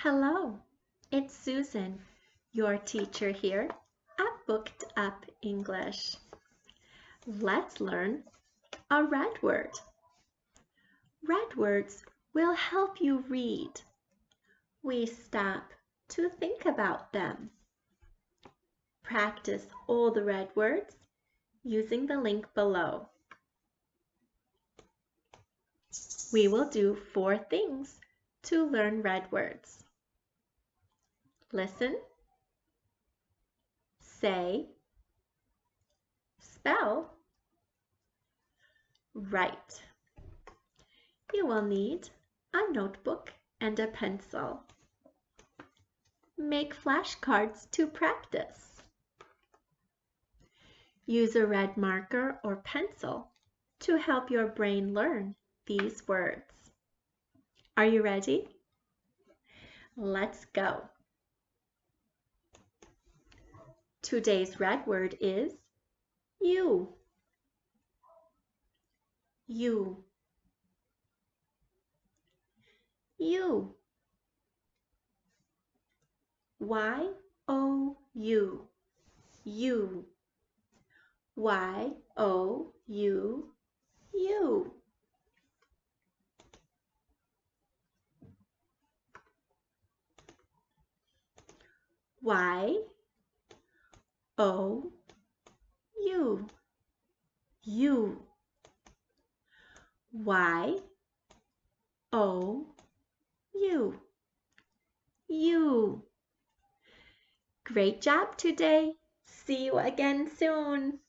Hello, it's Susan, your teacher here at Booked Up English. Let's learn a red word. Red words will help you read. We stop to think about them. Practice all the red words using the link below. We will do 4 things to learn red words. Listen, say, spell, write. You will need a notebook and a pencil. Make flashcards to practice. Use a red marker or pencil to help your brain learn these words. Are you ready? Let's go. Today's red word is you. You. You. Y-O-U. You. Y-O-U. You. Y-O-U. You. Y-O-U. You. Great job today. See you again soon.